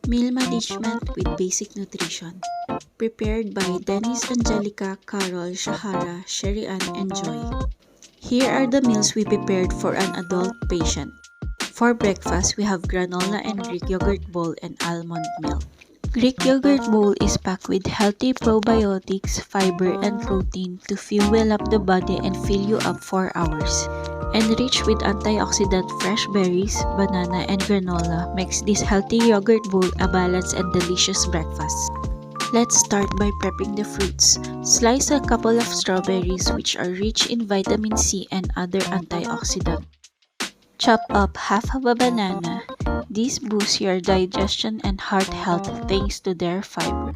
Meal Management with Basic Nutrition. Prepared by Dennis, Angelica, Carol, Shahara, Sherry-Ann, and Joy. Here are the meals we prepared for an adult patient. For breakfast, we have granola and Greek yogurt bowl and almond milk. Greek yogurt bowl is packed with healthy probiotics, fiber, and protein to fuel up the body and fill you up for hours. Enriched with antioxidant fresh berries, banana, and granola makes this healthy yogurt bowl a balanced and delicious breakfast. Let's start by prepping the fruits. Slice a couple of strawberries which are rich in vitamin C and other antioxidants. Chop up half of a banana. These boost your digestion and heart health thanks to their fiber.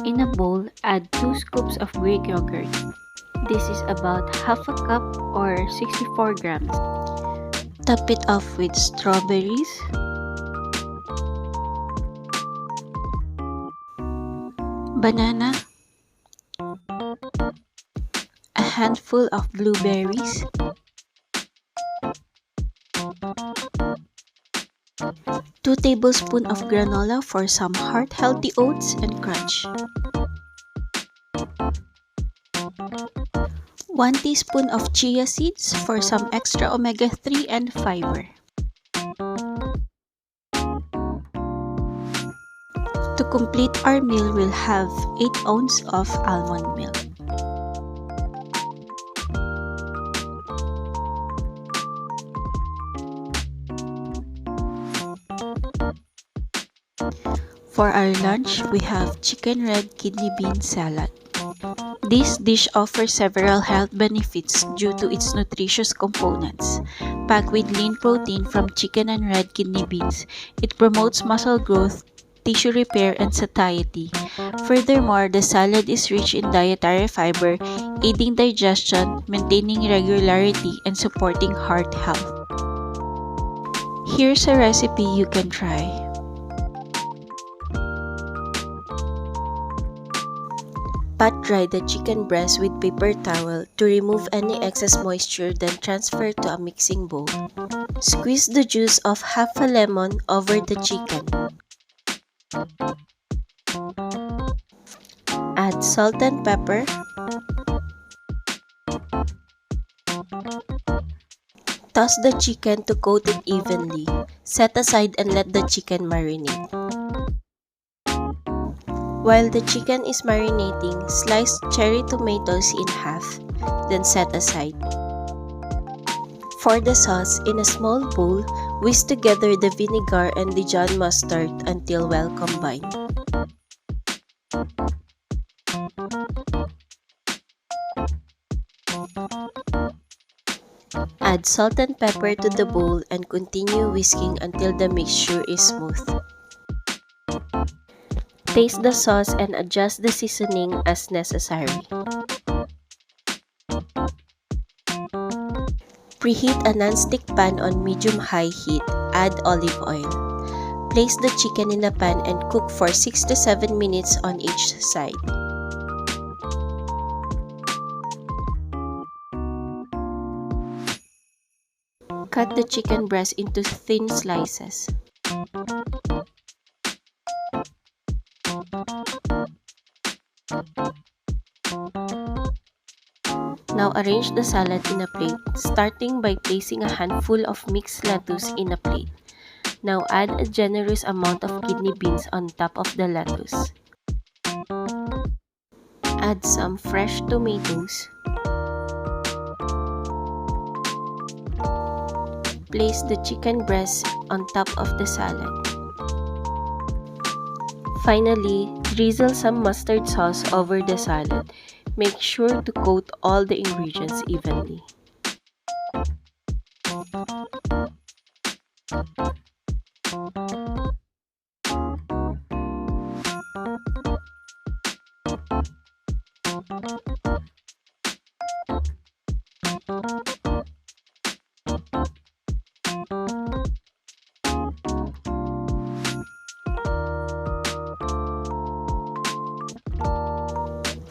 In a bowl, add 2 scoops of Greek yogurt. This is about half a cup or 64 grams. Top it off with strawberries, banana, a handful of blueberries, 2 tablespoons of granola for some heart-healthy oats and crunch, 1 teaspoon of chia seeds for some extra omega-3 and fiber. To complete our meal, we'll have 8 ounces of almond milk. For our lunch, we have chicken red kidney bean salad. This dish offers several health benefits due to its nutritious components. Packed with lean protein from chicken and red kidney beans, it promotes muscle growth, tissue repair, and satiety. Furthermore, the salad is rich in dietary fiber, aiding digestion, maintaining regularity, and supporting heart health. Here's a recipe you can try. Pat dry the chicken breast with paper towel to remove any excess moisture, then transfer to a mixing bowl. Squeeze the juice of half a lemon over the chicken. Add salt and pepper. Toss the chicken to coat it evenly. Set aside and let the chicken marinate. While the chicken is marinating, slice cherry tomatoes in half, then set aside. For the sauce, in a small bowl, whisk together the vinegar and Dijon mustard until well combined. Add salt and pepper to the bowl and continue whisking until the mixture is smooth. Taste the sauce and adjust the seasoning as necessary. Preheat a non-stick pan on medium-high heat. Add olive oil. Place the chicken in the pan and cook for 6 to 7 minutes on each side. Cut the chicken breast into thin slices. Now arrange the salad in a plate, starting by placing a handful of mixed lettuce in a plate. Now add a generous amount of kidney beans on top of the lettuce. Add some fresh tomatoes. Place the chicken breast on top of the salad. Finally, drizzle some mustard sauce over the salad. Make sure to coat all the ingredients evenly.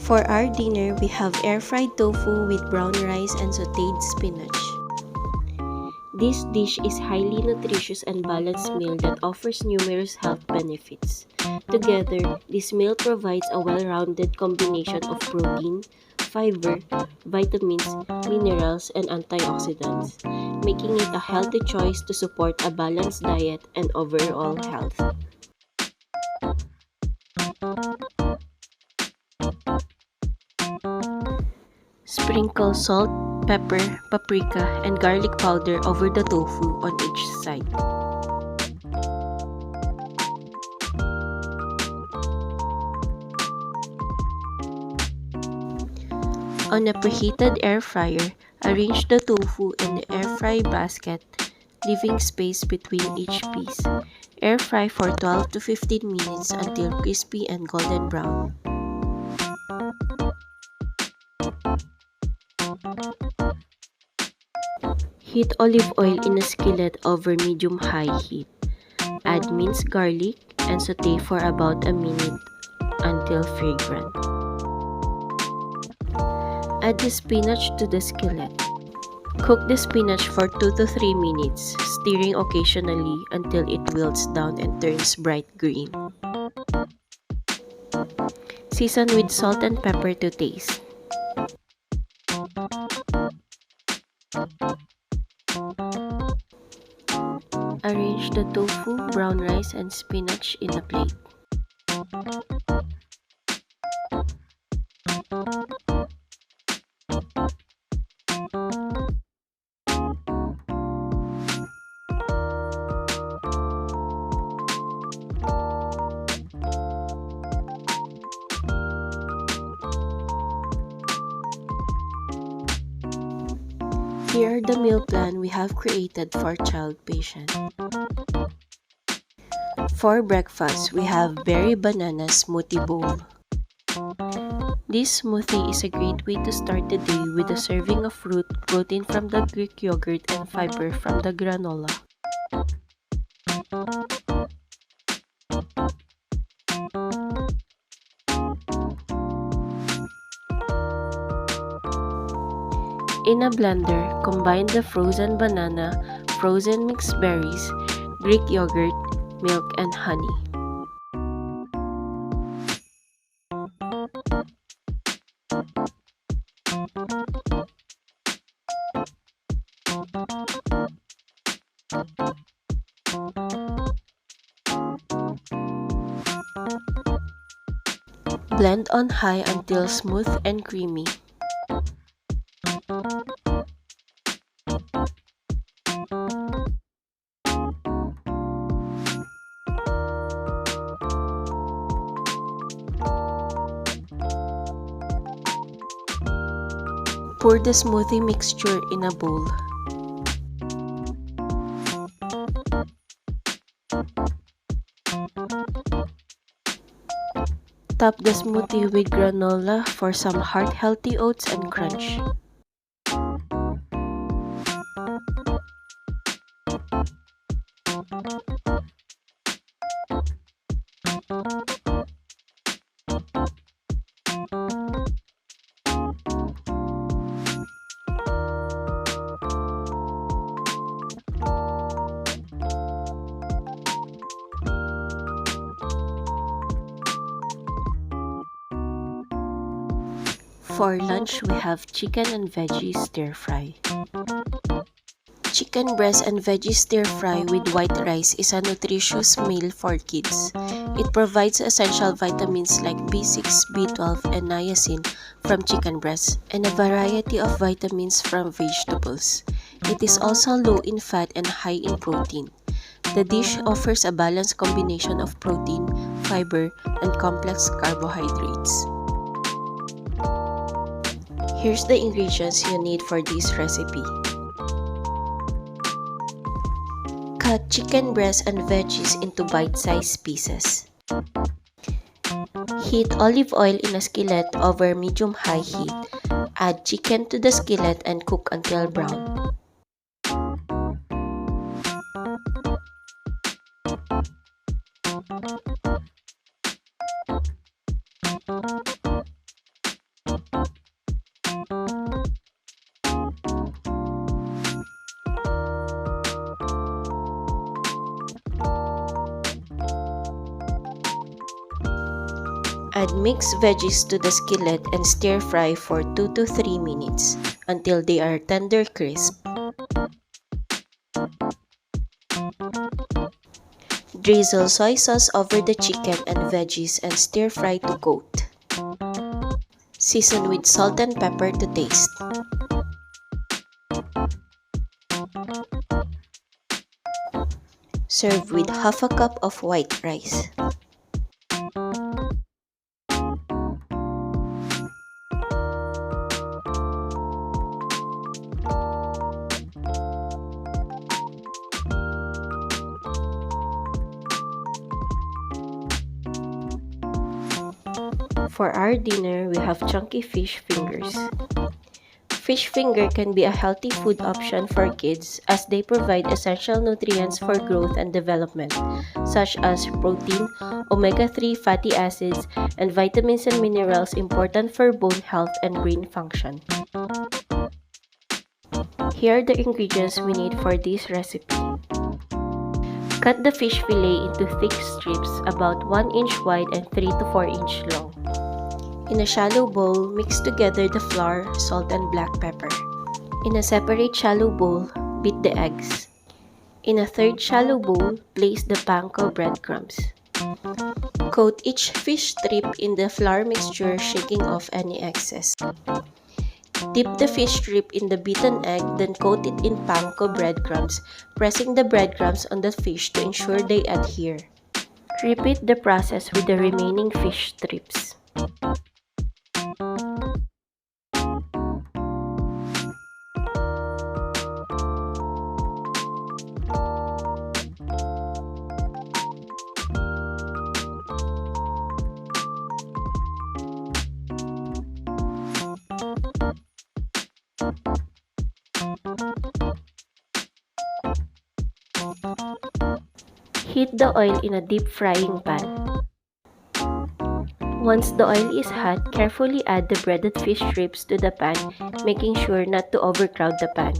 For our dinner, we have air-fried tofu with brown rice and sautéed spinach. This dish is highly nutritious and balanced meal that offers numerous health benefits. Together, this meal provides a well-rounded combination of protein, fiber, vitamins, minerals, and antioxidants, making it a healthy choice to support a balanced diet and overall health. Sprinkle salt, pepper, paprika, and garlic powder over the tofu on each side. On a preheated air fryer, arrange the tofu in the air fry basket, leaving space between each piece. Air fry for 12 to 15 minutes until crispy and golden brown. Heat olive oil in a skillet over medium-high heat. Add minced garlic and saute for about a minute until fragrant. Add the spinach to the skillet. Cook the spinach for 2 to 3 minutes, stirring occasionally until it wilts down and turns bright green. Season with salt and pepper to taste. Arrange the tofu, brown rice, and spinach in a plate. Here are the meal plan we have created for child patient. For breakfast, we have berry banana smoothie bowl. This smoothie is a great way to start the day with a serving of fruit, protein from the Greek yogurt, and fiber from the granola. In a blender, combine the frozen banana, frozen mixed berries, Greek yogurt, milk, and honey. Blend on high until smooth and creamy. Pour the smoothie mixture in a bowl. Top the smoothie with granola for some heart-healthy oats and crunch. For lunch, we have chicken and veggie stir fry. Chicken breast and veggie stir fry with white rice is a nutritious meal for kids. It provides essential vitamins like B6, B12, and niacin from chicken breast, and a variety of vitamins from vegetables. It is also low in fat and high in protein. The dish offers a balanced combination of protein, fiber, and complex carbohydrates. Here's the ingredients you need for this recipe. Cut chicken breast and veggies into bite-sized pieces. Heat olive oil in a skillet over medium-high heat. Add chicken to the skillet and cook until brown. Add mixed veggies to the skillet and stir fry for 2 to 3 minutes until they are tender crisp. Drizzle soy sauce over the chicken and veggies and stir fry to coat. Season with salt and pepper to taste. Serve with half a cup of white rice. For our dinner, we have chunky fish fingers. Fish finger can be a healthy food option for kids as they provide essential nutrients for growth and development, such as protein, omega-3 fatty acids, and vitamins and minerals important for bone health and brain function. Here are the ingredients we need for this recipe. Cut the fish fillet into thick strips about 1 inch wide and 3 to 4 inch long. In a shallow bowl, mix together the flour, salt, and black pepper. In a separate shallow bowl, beat the eggs. In a third shallow bowl, place the panko breadcrumbs. Coat each fish strip in the flour mixture, shaking off any excess. Dip the fish strip in the beaten egg, then coat it in panko breadcrumbs, pressing the breadcrumbs on the fish to ensure they adhere. Repeat the process with the remaining fish strips. Heat the oil in a deep frying pan. Once the oil is hot, carefully add the breaded fish strips to the pan, making sure not to overcrowd the pan.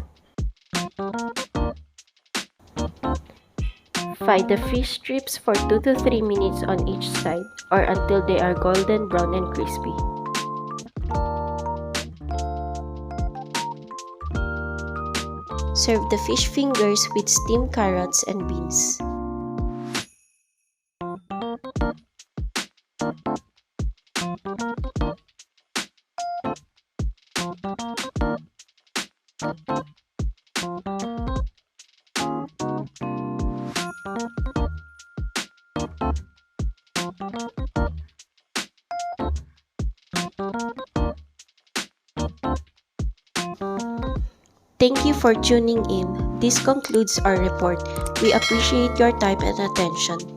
Fry the fish strips for 2 to 3 minutes on each side or until they are golden brown and crispy. Serve the fish fingers with steamed carrots and beans. Thank you for tuning in. This concludes our report. We appreciate your time and attention.